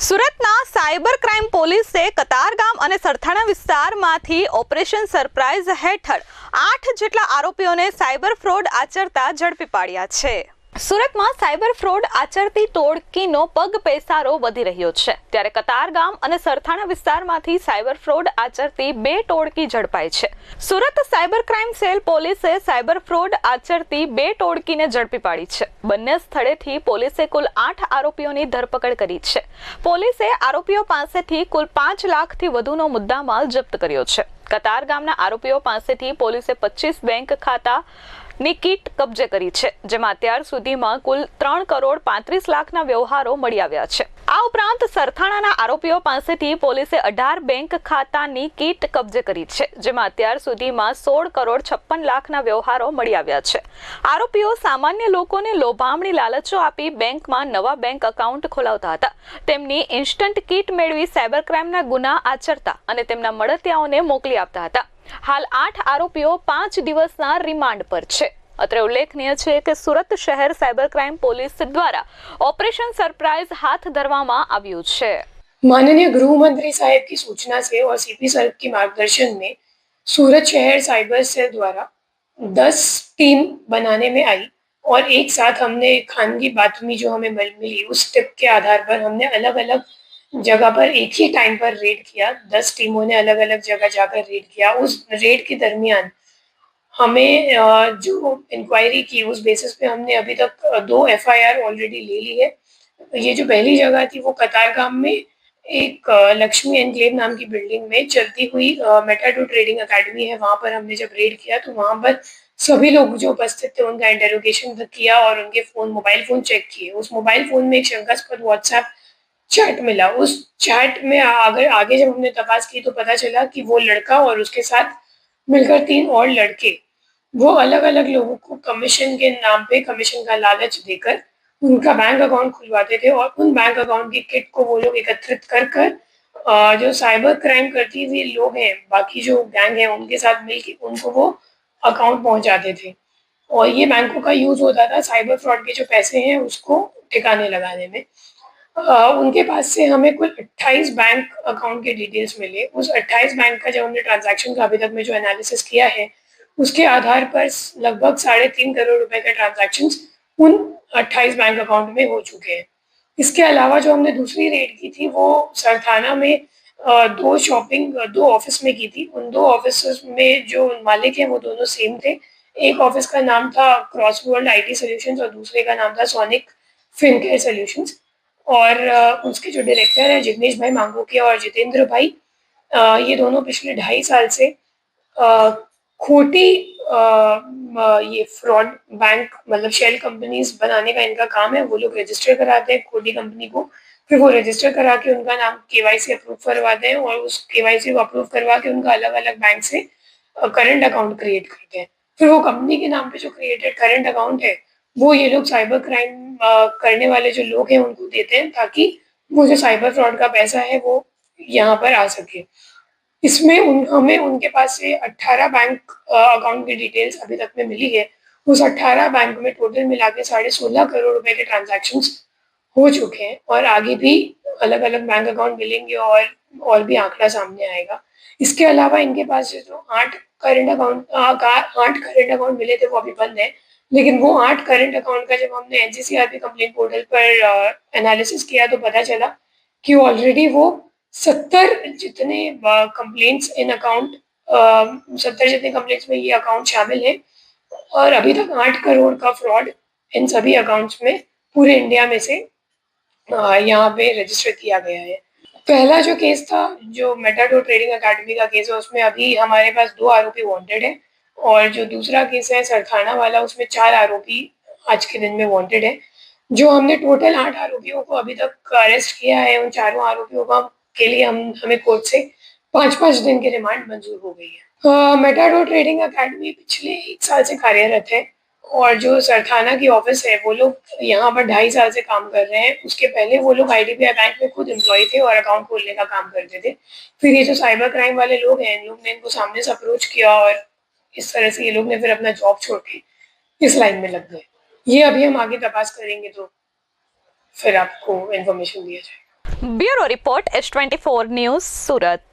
સુરતના cyber crime પોલીસે કતારગામ અને સરથાણા વિસ્તારમાંથી ઓપરેશન સરપ્રાઇઝ હેઠળ 8 જેટલા આરોપીઓને સાયબર ફ્રોડ આચરતા ઝડપી પાડ્યા છે। સુરતમાં સાયબર ફ્રોડ આચરતી ટોળકીનો પગ પેસારો વધી રહ્યો છે, ત્યારે કતારગામ અને સરથાણા વિસ્તારમાંથી સાયબર ફ્રોડ આચરતી 2 ટોળકી ઝડપાઈ છે। સુરત સાયબર ક્રાઇમ સેલ પોલીસે સાયબર ફ્રોડ આચરતી 2 ટોળકીને ઝડપી પાડી છે। બંને સ્થળેથી પોલીસે કુલ 8 આરોપીઓની ધરપકડ કરી છે। પોલીસે આરોપીઓ પાસેથી કુલ 5 લાખથી વધુનો મુદ્દામાલ જપ્ત કર્યો છે। કતારગામના આરોપીઓ પાસેથી પોલીસે 25 બેંક ખાતા ની કીટ કબજે કરી છે, જેમાં અત્યાર સુધીમાં કુલ 3 કરોડ 35 લાખના વ્યવહારો મળી આવ્યા છે। આ ઉપરાંત સરથાણાના આરોપીઓ પાસેથી પોલીસે 18 બેંક ખાતાની કીટ કબજે કરી છે, જેમાં અત્યાર સુધીમાં 16 કરોડ 56 લાખના વ્યવહારો મળી આવ્યા છે। આરોપીઓ સામાન્ય લોકોને લોભામણી લાલચો આપી બેંકમાં નવા બેંક એકાઉન્ટ ખોલાવતા હતા, તેમની ઇન્સ્ટન્ટ કીટ મેળવી સાયબર ક્રાઇમના ગુના આચરતા અને તેમના મળતિયાઓને મોકલી આપતા હતા। હાલ 8 આરોપીઓ 5 દિવસના રિમાન્ડ પર છે। અત્રે ઉલ્લેખનીય છે કે સુરત શહેર સાયબર क्राइम पुलिस द्वारा ऑपरेशन सरप्राइज हाथ धरवामा આવ્યું છે। माननीय गृह मंत्री साहब की सूचना से और सीपी सर के मार्गदर्शन में सूरत शहर साइबर सेल द्वारा 10 टीम बनाने में आई और एक साथ हमने खानगी बातमी जो हमें मिली उस टिप के आधार पर हमने अलग अलग जगह पर एक ही टाइम पर रेड किया। 10 टीमों ने अलग अलग जगह जाकर रेड किया। उस रेड के दरमियान हमें जो इंक्वायरी की उस बेसिस पे हमने अभी तक 2 FIR ऑलरेडी ले ली है। ये जो पहली जगह थी वो कतारगाम में एक लक्ष्मी एनक्लेव नाम की बिल्डिंग में चलती हुई मेटाडो ट्रेडिंग अकेडमी है, वहाँ पर हमने जब रेड किया तो वहाँ पर सभी लोग जो उपस्थित थे उनका इंटरोगेशन किया और उनके मोबाइल फ़ोन चेक किए। उस मोबाइल फ़ोन में एक शंकास्पद व्हाट्सएप चैट मिला। उस चैट में आगे जब हमने तपास की तो पता चला कि वो लड़का और उसके साथ मिलकर 3 और लड़के वो अलग अलग लोगों को कमीशन के नाम पे कमीशन का लालच देकर उनका बैंक अकाउंट खुलवाते थे और उन बैंक अकाउंट की किट को वो लोग एकत्रित कर जो साइबर क्राइम करती हुए लोग हैं, बाकी जो गैंग है उनके साथ मिलकर उनको वो अकाउंट पहुंचाते थे। और ये बैंकों का यूज होता था साइबर फ्रॉड के जो पैसे हैं उसको ठिकाने लगाने में। उनके पास से हमें कुल 28 बैंक अकाउंट के डिटेल्स मिले। उस 28 बैंक का जब हमने ट्रांजैक्शन का अभी तक में जो एनालिसिस किया है उसके आधार पर लगभग 3.5 करोड़ रुपए के ट्रांजैक्शन उन 28 बैंक अकाउंट में हो चुके हैं। इसके अलावा जो हमने दूसरी रेड की थी वो सरथाना में 2 ऑफिस में की थी। उन 2 ऑफिस में जो मालिक हैं वो दोनों सेम थे। एक ऑफिस का नाम था क्रॉस वर्ल्ड IT सॉल्यूशंस और दूसरे का नाम था सोनिक फिनकेयर सॉल्यूशंस। और उसके जो डायरेक्टर हैं जिग्नेश भाई मांगोकिया और जितेंद्र भाई, ये दोनों पिछले 2.5 साल से खोटी ये फ्रॉड बैंक मतलब शेल कंपनीज बनाने का इनका काम है। वो लोग रजिस्टर कराते हैं खोटी कंपनी को, फिर वो रजिस्टर करा के उनका नाम KYC अप्रूव करवाते हैं और उस KYC को अप्रूव करवा के उनका अलग अलग बैंक से करंट अकाउंट क्रिएट करते हैं। फिर वो कंपनी के नाम पे जो क्रिएटेड करंट अकाउंट है वो ये लोग साइबर क्राइम करने वाले जो लोग हैं उनको देते हैं ताकि वो जो साइबर फ्रॉड का पैसा है वो यहाँ पर आ सके। इसमें हमें उनके पास से 18 बैंक अकाउंट की डिटेल्स अभी तक में मिली है। उस 18 बैंक में टोटल मिला के 16.5 करोड़ रुपए के ट्रांजैक्शंस हो चुके हैं और आगे भी अलग अलग बैंक अकाउंट मिलेंगे और भी आंकड़ा सामने आएगा। इसके अलावा इनके पास जो 8 करंट अकाउंट मिले थे वो अभी बंद है, लेकिन वो 8 करंट अकाउंट का जब हमने NCCRP कंप्लेंट पोर्टल पर एनालिसिस किया तो पता चला कि ऑलरेडी वो 70 जितने कंप्लेंट्स इन अकाउंट 70 जितने कंप्लेंट्स में ये अकाउंट शामिल है और अभी तक 8 करोड़ का फ्रॉड इन सभी अकाउंट्स में पूरे इंडिया में से यहाँ पे रजिस्टर किया गया है। पहला जो केस था जो मेटाडो ट्रेडिंग अकेडमी का केस है उसमें अभी हमारे पास 2 आरोपी वांटेड है और जो दूसरा केस है सरथाना वाला उसमें 4 आरोपी आज के दिन में वांटेड है। जो हमने टोटल 8 आरोपियों को अभी तक अरेस्ट किया है उन चारों आरोपियों के लिए हमें कोर्ट से 5-5 दिन की रिमांड मंजूर हो गई है। मेटाडो ट्रेडिंग अकेडमी पिछले 1 साल से कार्यरत है और जो सरथाना की ऑफिस है वो लोग यहाँ पर 2.5 साल से काम कर रहे हैं। उसके पहले वो लोग IDBI बैंक में खुद एम्प्लॉय थे और अकाउंट खोलने का काम करते थे। फिर ये जो साइबर क्राइम वाले लोग हैं इन लोग ने इनको सामने से अप्रोच किया और इस तरह से ये लोग ने फिर अपना जॉब छोड़ के इस लाइन में लग गए। ये अभी हम आगे तपास करेंगे तो फिर आपको इन्फॉर्मेशन दिया जाएगा। Bureau report S24 news Surat.